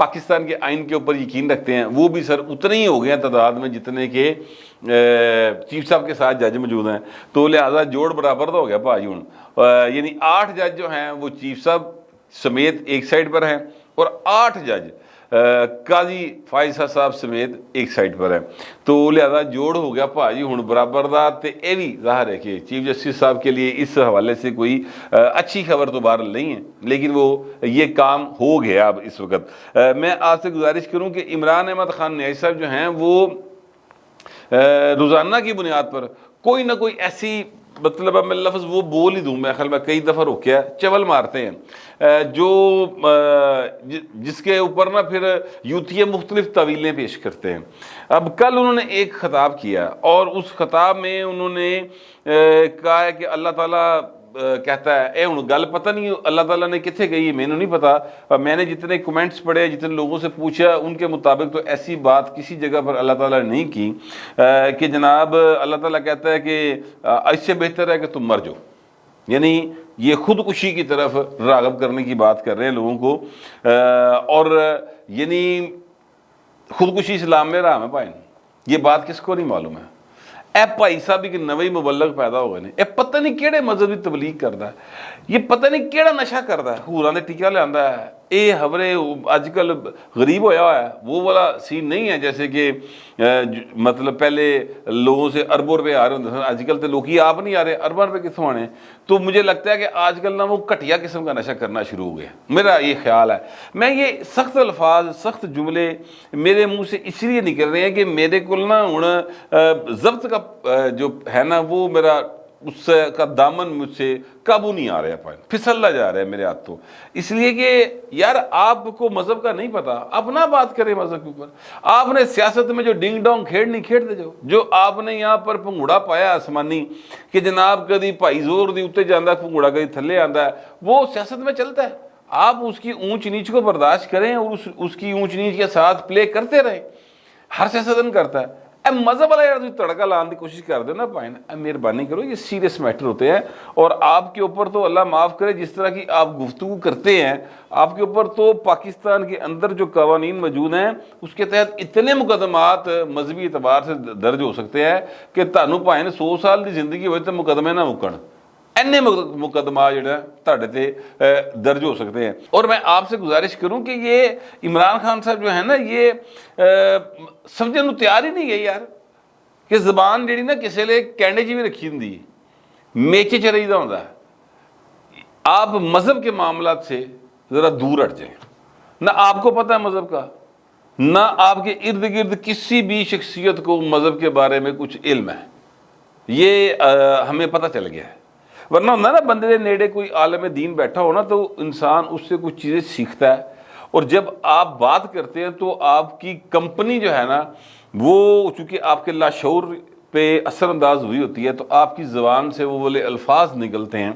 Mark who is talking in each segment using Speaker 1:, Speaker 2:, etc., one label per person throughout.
Speaker 1: پاکستان کے آئین کے اوپر یقین رکھتے ہیں وہ بھی سر اتنے ہی ہو گئے ہیں تعداد میں جتنے کہ چیف صاحب کے ساتھ جج موجود ہیں، تو لہٰذا جوڑ برابر تو ہو گیا بھائی ہوں، یعنی 8 جج جو ہیں وہ چیف صاحب سمیت ایک سائڈ پر ہیں اور 8 جج قاضی فائز صاحب سمیت ایک سائڈ پر ہے، تو لہذا جوڑ ہو گیا بھائی ہوں برابر دا۔ تے اے بھی ظاہر ہے کہ چیف جسٹس صاحب کے لیے اس حوالے سے کوئی اچھی خبر تو بہرحال نہیں ہے، لیکن وہ یہ کام ہو گیا اب اس وقت۔ میں آپ سے گزارش کروں کہ عمران احمد خان نیازی صاحب جو ہیں وہ روزانہ کی بنیاد پر کوئی نہ کوئی ایسی مطلب اب میں لفظ وہ بول ہی دوں، میں خیال میں کئی دفعہ روکیا چول مارتے ہیں جو جس کے اوپر نا پھر یوتھیے مختلف تعویلیں پیش کرتے ہیں۔ اب کل انہوں نے ایک خطاب کیا اور اس خطاب میں انہوں نے کہا ہے کہ اللہ تعالیٰ کہتا ہے اے ہوں گل پتہ نہیں اللہ تعالیٰ نے کتنے گئی میں نے نہیں پتا، میں نے جتنے کمنٹس پڑھے جتنے لوگوں سے پوچھا ان کے مطابق تو ایسی بات کسی جگہ پر اللہ تعالیٰ نے نہیں کی کہ جناب اللہ تعالیٰ کہتا ہے کہ اس سے بہتر ہے کہ تم مر جاؤ، یعنی یہ خودکشی کی طرف راغب کرنے کی بات کر رہے ہیں لوگوں کو، اور یعنی خودکشی اسلام میں حرام ہے بھائی، یہ بات کس کو نہیں معلوم ہے؟ اے بھائی صاحب ایک نوی مبلغ پیدا ہو گئے نے، اے پتہ نہیں کیڑے مذہبی تبلیغ کردا ہے، یہ پتہ نہیں کیڑا نشہ کردا ہے، ہوراں دے ٹکا لیندا ہے، اے خبریں اج کل غریب ہویا ہوا ہے، وہ والا سین نہیں ہے جیسے کہ مطلب پہلے لوگوں سے اربوں روپے آ رہے ہوندے سن، آج کل تو لوگ ہی آپ نہیں آ رہے، ارباں روپے کتوں آنے؟ تو مجھے لگتا ہے کہ آج کل نا وہ گھٹیا قسم کا نشہ کرنا شروع ہو گیا، میرا یہ خیال ہے۔ میں یہ سخت الفاظ سخت جملے میرے منہ سے اس لیے نکل رہے ہیں کہ میرے کو نا ہن ضبط کا جو ہے نا وہ میرا اس کا دامن مجھ سے قابو نہیں آ رہا ہے، پھسلنا جا رہا ہے میرے ہاتھوں، اس لیے کہ یار آپ کو مذہب کا نہیں پتا، آپ نہ بات کریں مذہب کے اوپر، آپ نے سیاست میں جو ڈنگ ڈونگ کھیڑنی کھیڑتے جو آپ نے یہاں پر پنگوڑا پایا آسمانی کہ جناب کدی بھائی زور دی اتنے جانا پنگوڑا کدی تھلے آندا ہے، وہ سیاست میں چلتا ہے، آپ اس کی اونچ نیچ کو برداشت کریں اور اس کی اونچ نیچ کے ساتھ پلے کرتے رہیں، ہر سیاستدان کرتا ہے۔ اے مذہب والا یار تھی تڑکا لان کی کوشش کر دے نا بھائی، اے مہربانی کرو، یہ سیریس میٹر ہوتے ہیں اور آپ کے اوپر تو اللہ معاف کرے جس طرح کی آپ گفتگو کرتے ہیں، آپ کے اوپر تو پاکستان کے اندر جو قوانین موجود ہیں اس کے تحت اتنے مقدمات مذہبی اعتبار سے درج ہو سکتے ہیں کہ تانوں بھائی 100 سال کی زندگی ہوئے تو مقدمے نہ مکن، اینے مقدمات جڑے تہاڈے تے درج ہو سکتے ہیں۔ اور میں آپ سے گزارش کروں کہ یہ عمران خان صاحب جو ہے نا یہ سمجھنے کو تیار ہی نہیں ہے یار، کہ زبان جڑی نا کسی لے کینڈے جی بھی رکھی ہوندی میچے چ رہی دا ہوندا ہے، آپ مذہب کے معاملات سے ذرا دور ہٹ جائیں، نہ آپ کو پتہ ہے مذہب کا، نہ آپ کے ارد گرد کسی بھی شخصیت کو مذہب کے بارے میں کچھ علم ہے، یہ ہمیں پتہ چل گیا ہے، ورنہ ہوتا ہے نا بندے دے نیڑے کوئی عالم دین بیٹھا ہونا تو انسان اس سے کچھ چیزیں سیکھتا ہے، اور جب آپ بات کرتے ہیں تو آپ کی کمپنی جو ہے نا وہ چونکہ آپ کے لاشعور پہ اثر انداز ہوئی ہوتی ہے تو آپ کی زبان سے وہ والے الفاظ نکلتے ہیں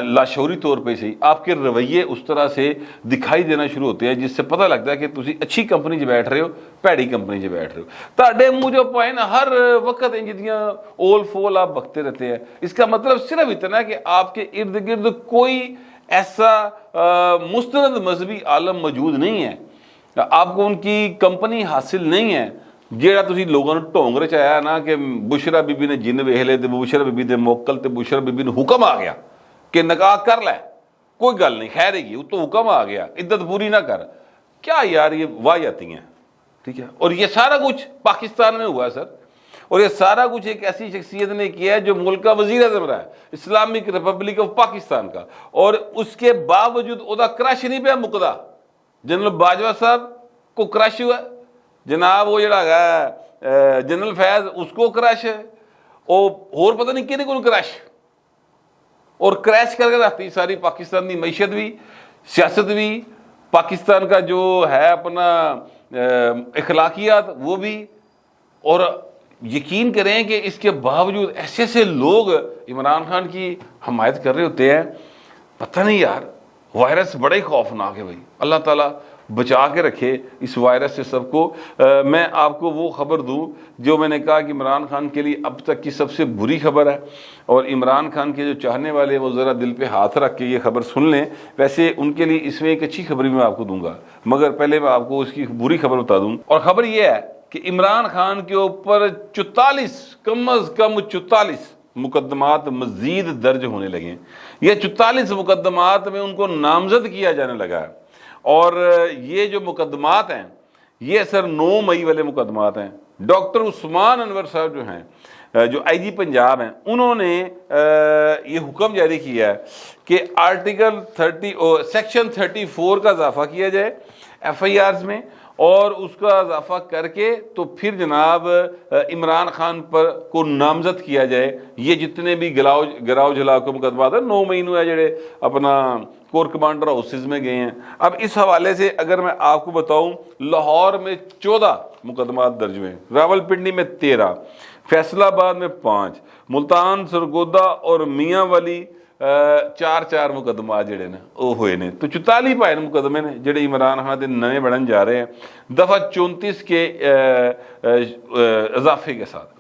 Speaker 1: لاشعوری طور پہ سے آپ کے رویے اس طرح سے دکھائی دینا شروع ہوتے ہیں جس سے پتہ لگتا ہے کہ تسی اچھی کمپنی 'چ بیٹھ رہے ہو پیڑی کمپنی 'چ بیٹھ رہے ہو، تہاڈے منہ جو پائے نا ہر وقت انج دیاں اول فول آپ بکتے رہتے ہیں، اس کا مطلب صرف اتنا ہے کہ آپ کے ارد گرد کوئی ایسا مستند مذہبی عالم موجود نہیں ہے، آپ کو ان کی کمپنی حاصل نہیں ہے جیڑا تسی لوگوں نے ٹونگ رچایا نا کہ بشرا بی بی نے جن ویکھ لے تے بشرا بی بی دے موکل تے بشرا بی بی نے حکم آ گیا کہ نکاح کر لے، کوئی گل نہیں خیر ہے تو حکم آ گیا عدت پوری نہ کر، کیا یار یہ واہیاتی ہیں، ٹھیک ہے، اور یہ سارا کچھ پاکستان میں ہوا ہے سر، اور یہ سارا کچھ ایک ایسی شخصیت نے کیا ہے جو ملک کا وزیر اعظم رہا ہے اسلامک ریپبلک آف پاکستان کا، اور اس کے باوجود او دا کرش نہیں پیا مکدا، جنرل باجوہ صاحب کو کرش ہوا ہے، جناب وہ جڑا ہے جنرل فیض اس کو کرش ہے، اور پتہ نہیں کہنے کو کرش، اور کریش کر کے رکھتی ساری پاکستان کی معیشت بھی سیاست بھی پاکستان کا جو ہے اپنا اخلاقیات وہ بھی، اور یقین کریں کہ اس کے باوجود ایسے ایسے لوگ عمران خان کی حمایت کر رہے ہوتے ہیں، پتہ نہیں یار وائرس بڑا ہی خوفناک ہے بھائی، اللہ تعالیٰ بچا کے رکھے اس وائرس سے سب کو۔ میں آپ کو وہ خبر دوں جو میں نے کہا کہ عمران خان کے لیے اب تک کی سب سے بری خبر ہے، اور عمران خان کے جو چاہنے والے وہ ذرا دل پہ ہاتھ رکھ کے یہ خبر سن لیں۔ ویسے ان کے لیے اس میں ایک اچھی خبر بھی میں آپ کو دوں گا، مگر پہلے میں آپ کو اس کی بری خبر بتا دوں، اور خبر یہ ہے کہ عمران خان کے اوپر 44 کم از کم 44 مقدمات مزید درج ہونے لگے۔ یہ 44 مقدمات میں ان کو نامزد کیا جانے لگا ہے، اور یہ جو مقدمات ہیں یہ سر 9 مئی والے مقدمات ہیں۔ ڈاکٹر عثمان انور صاحب جو ہیں، جو آئی جی پنجاب ہیں، انہوں نے یہ حکم جاری کیا ہے کہ آرٹیکل 30 سیکشن 34 کا اضافہ کیا جائے ایف آئی آرز میں، اور اس کا اضافہ کر کے تو پھر جناب عمران خان پر کو نامزد کیا جائے۔ یہ جتنے بھی گراؤ جلاؤ کے مقدمات ہیں 9 مئی ہے جڑے اپنا کور کمانڈر ہاؤسز میں گئے ہیں۔ اب اس حوالے سے اگر میں آپ کو بتاؤں، لاہور میں 14 مقدمات درج ہوئے، راول پنڈی میں 13، فیصل آباد میں 5، ملتان سرگودا اور میاں والی 4 مقدمات جڑے نے وہ ہوئے نے۔ تو 44 پائے مقدمے نے جڑے عمران خان دے نئے بڑھن جا رہے ہیں دفعہ 34 کے اضافے کے ساتھ۔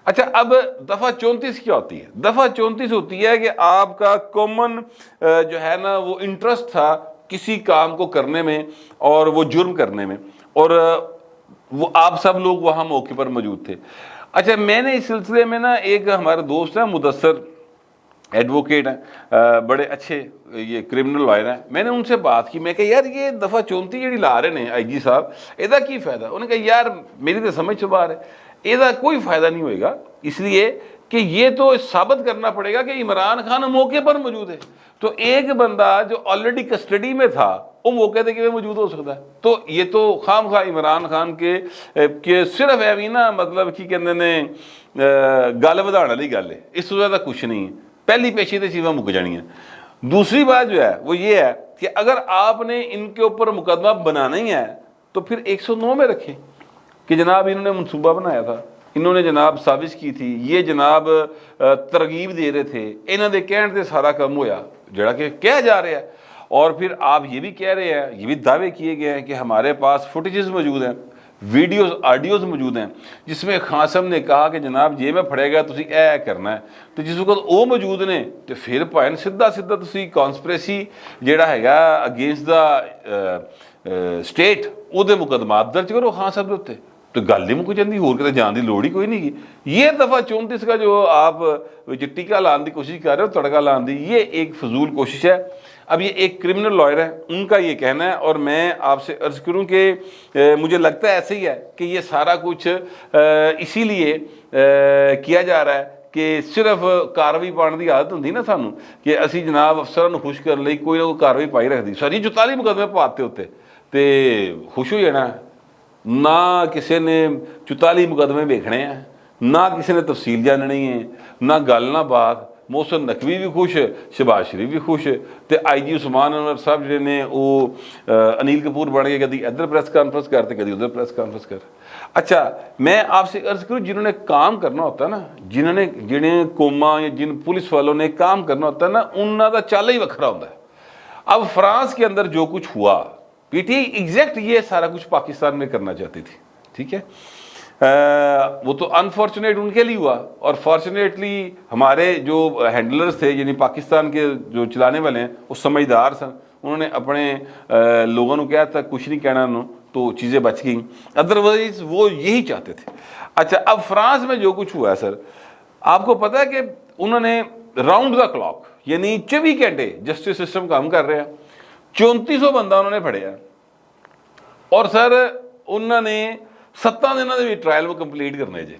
Speaker 1: اچھا، اب دفعہ 34 کیا ہوتی ہے؟ دفعہ 34 ہوتی ہے کہ آپ کا کامن جو ہے نا وہ انٹرسٹ تھا کسی کام کو کرنے میں اور وہ جرم کرنے میں، اور وہ آپ سب لوگ وہاں موقع پر موجود تھے۔ اچھا، میں نے اس سلسلے میں نا ایک ہمارے دوست ہیں مدثر ایڈوکیٹ ہیں، بڑے اچھے یہ کرمنل لائر ہیں، میں نے ان سے بات کی، میں کہا یار یہ دفعہ 34 جڑی لا رہے ہیں آئی جی صاحب، یہ کی فائدہ؟ انہوں نے کہا یار میری تو سمجھ سے باہر ہے، یہ کوئی فائدہ نہیں ہوئے گا، اس لیے کہ یہ تو ثابت کرنا پڑے گا کہ عمران خان موقع پر موجود ہے۔ تو ایک بندہ جو آلریڈی کسٹڈی میں تھا وہ موقع تے کیویں موجود ہو سکتا ہے؟ تو یہ تو خام خواہ عمران خان کے صرف ایویں نا مطلب کی کہندے نے گل ودھانے والی گل ہے، اس سے زیادہ کچھ نہیں ہے، پہلی پیشی تے چیزاں مک جانی ہیں۔ دوسری بات جو ہے وہ یہ ہے کہ اگر آپ نے ان کے اوپر مقدمہ بنانا ہی ہے تو پھر 109 میں رکھیں کہ جناب انہوں نے منصوبہ بنایا تھا، انہوں نے جناب سازش کی تھی، یہ جناب ترغیب دے رہے تھے، انہوں نے کہنے سے سارا کام ہویا جڑا کہ کہا جا رہا ہے۔ اور پھر آپ یہ بھی کہہ رہے ہیں، یہ بھی دعوے کیے گئے ہیں کہ ہمارے پاس فوٹیجز موجود ہیں، ویڈیوز آڈیوز موجود ہیں جس میں خان صاحب نے کہا کہ جناب جے میں پھڑے گا تسی اے کرنا ہے، تو جس وقت وہ موجود نے تو پھر پائن سیدھا تسی کانسپریسی جیڑا ہے گا اگینسٹ دا سٹیٹ او دے مقدمات درج کرو خان صاحب دے اوتے، تو گل نہیں مک جاندی، ہور کتے جان دی لوڑ ہی کوئی نہیں کی۔ یہ دفعہ 34 کا جو آپ ٹکا لان دی کوشش کر رہے ہو، تڑکا لان دی، یہ ایک فضول کوشش ہے۔ اب یہ ایک کرمنل لائر ہے، ان کا یہ کہنا ہے، اور میں آپ سے عرض کروں کہ مجھے لگتا ہے ایسے ہی ہے کہ یہ سارا کچھ اسی لیے کیا جا رہا ہے کہ صرف کاروائی پانے کی عادت ہوتی نا سانوں کہ اسی جناب افسران خوش کر لئی کوئی نہ کوئی کاروائی پائی رکھ دی، ساری 44 مقدمے پاتے ہوتے تے خوش ہو جانا ہے۔ نہ کسی نے 44 مقدمے ویکھنے ہیں، نہ کسی نے تفصیل جاننی ہے، نہ گل نہ بات۔ محسن نقوی بھی خوش، شہباز شریف بھی خوش، تے آئی جی عثمان انور صاحب جڑے نے وہ انیل کپور بن کے کدی ادھر پریس کانفرنس کرتے کدی ادھر پریس کانفرنس کر۔ اچھا، میں آپ سے عرض کروں جنہوں نے کام کرنا ہوتا ہے نا، جنہیں قوما یا جن پولیس والوں نے کام کرنا ہوتا ہے نا، انہوں کا چال ہی وکھرا ہوتا ہے۔ اب فرانس کے اندر جو کچھ ہوا، پی ٹی ایگزیکٹ یہ سارا کچھ پاکستان میں کرنا چاہتی تھی، ٹھیک ہے، وہ تو انفارچونیٹ ان کے لیے ہوا، اور فارچونیٹلی ہمارے جو ہینڈلرز تھے یعنی پاکستان کے جو چلانے والے ہیں وہ سمجھدار سن، انہوں نے اپنے لوگوں نے کہا تھا کچھ نہیں کہنا انہوں، تو چیزیں بچ گئیں، ادروائز وہ یہی چاہتے تھے۔ اچھا، اب فرانس میں جو کچھ ہوا ہے سر، آپ کو پتہ ہے کہ انہوں نے راؤنڈ دا کلاک یعنی 24 گھنٹے جسٹس سسٹم کام کر رہے ہیں، 3400 بندہ انہوں نے پھڑیا، اور سر انہوں نے 7 دنوں کے ٹرائل وہ کمپلیٹ کرنے جے۔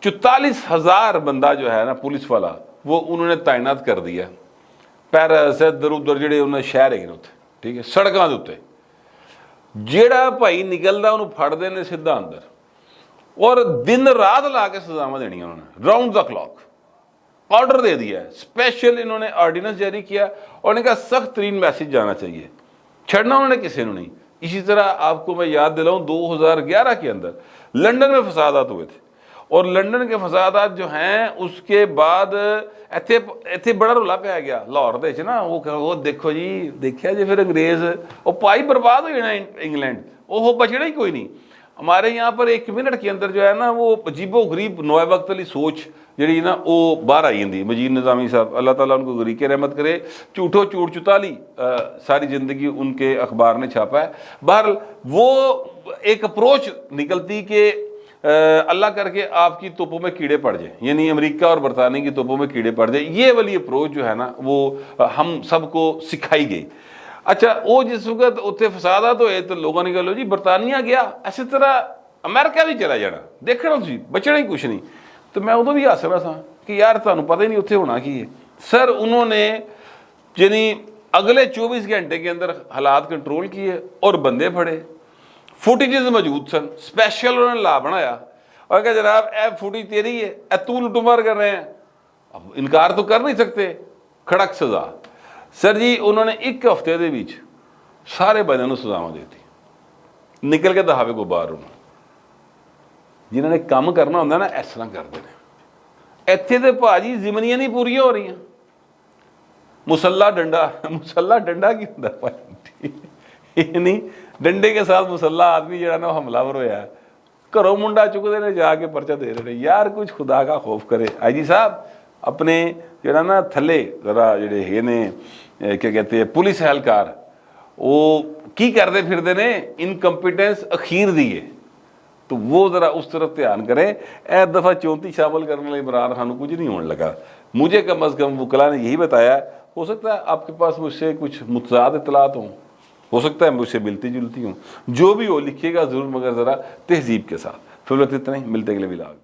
Speaker 1: 44,000 بندہ جو ہے نا پولیس والا وہ انہوں نے تعینات کر دیا پیرس ادھر ادھر جڑے انہوں نے شہر ہے اتنے، ٹھیک ہے، سڑکاں دے اوتے جیڑا بھائی نکلدا انہوں پھڑ دینے سیدھا اندر، اور دن رات لا کے سزاواں دینی انہوں نے، راؤنڈ دا کلاک آرڈر دے دیا ہے، اسپیشل انہوں نے آرڈیننس جاری کیا، اور انہوں نے کہا سخت ترین میسج جانا چاہیے، چھڑنا انہوں نے کسی نے نہیں۔ اسی طرح آپ کو میں یاد دلاؤں 2011 کے اندر لندن میں فسادات ہوئے تھے، اور لندن کے فسادات جو ہیں اس کے بعد ਇੱਥੇ ਬੜਾ ਰੌਲਾ ਪੈ ਗਿਆ ਲਾਹੌਰ ਦੇ ਵਿੱਚ ਨਾ, ਉਹ ਦੇਖੋ ਜੀ, ਦੇਖਿਆ ਜੀ ਫਿਰ انگریز وہ پائی برباد ہو جانا انگلینڈ, وہ بچنا ہی کوئی نہیں. ہمارے یہاں پر 1 منٹ کے اندر جو ہے نا وہ عجیب و غریب نوائے وقت والی سوچ جڑی نا وہ باہر آئی جاتی. مجید نظامی صاحب اللہ تعالیٰ ان کو غریق رحمت کرے, جھوٹو چوٹ چتالی ساری زندگی ان کے اخبار نے چھاپا ہے. بہرحال وہ ایک اپروچ نکلتی کہ اللہ کر کے آپ کی توپوں میں کیڑے پڑ جائیں, یعنی امریکہ اور برطانیہ کی توپوں میں کیڑے پڑ جائیں. یہ والی اپروچ جو ہے نا وہ ہم سب کو سکھائی گئی. اچھا وہ جس وقت اتنے فسادات ہوئے تو لوگوں نے کہا لو جی برطانیہ گیا, اسی طرح امریکہ بھی چلا جانا, دیکھنا تھی بچنا ہی کچھ نہیں. تو میں ادو بھی ہس رہا تھا کہ یار تمہیں پتہ ہی نہیں اتنے ہونا کی ہے. سر انہوں نے یعنی اگلے 24 گھنٹے کے اندر حالات کنٹرول کیے اور بندے پھڑے. فوٹیجز موجود سن, اسپیشل انہوں نے لا بنایا اور کہا جناب اے فوٹیج تیری ہے, اے تو لٹو مار کر رہے ہیں. اب انکار تو کر نہیں سکتے, کھڑک سزا. سر جی انہوں نے 1 ہفتے دے بیچ سارے بندے نو سزاواں دیتی, نکل کے دہاوے کو باہر. جنہوں نے کام کرنا ہوتا نا اس طرح کرتے ہیں. ایتھے تے بھاجی زمنیاں نہیں پوریاں ہو رہی ہیں. مسلح ڈنڈا کی ہوتا ہے, یعنی ڈنڈے کے ساتھ مسلح آدمی جڑا نا حملہ ور ہویا ہے, گھروں منڈا چکتے نے جا کے پرچہ دے رہے ہیں. یار کچھ خدا کا خوف کرے. آئی جی صاحب اپنے جڑا نا تھلے ذرا جڑے ہے نے کیا کہتے ہیں پولیس اہلکار, وہ کی کرتے پھرتے نے انکمپیٹنس اخیر دیے, تو وہ ذرا اس طرف دھیان کریں. ایک دفعہ 34 شامل کرنے لئے عمران خان کو کچھ نہیں ہونے لگا. مجھے کم از کم وکلا نے یہی بتایا. ہو سکتا ہے آپ کے پاس مجھ سے کچھ متضاد اطلاعات ہوں, ہو سکتا ہے مجھ سے ملتی جلتی ہوں, جو بھی ہو لکھیے گا ضرور مگر ذرا تہذیب کے ساتھ. فی الوقت اتنا ہی, ملتے اگلے ولاگ.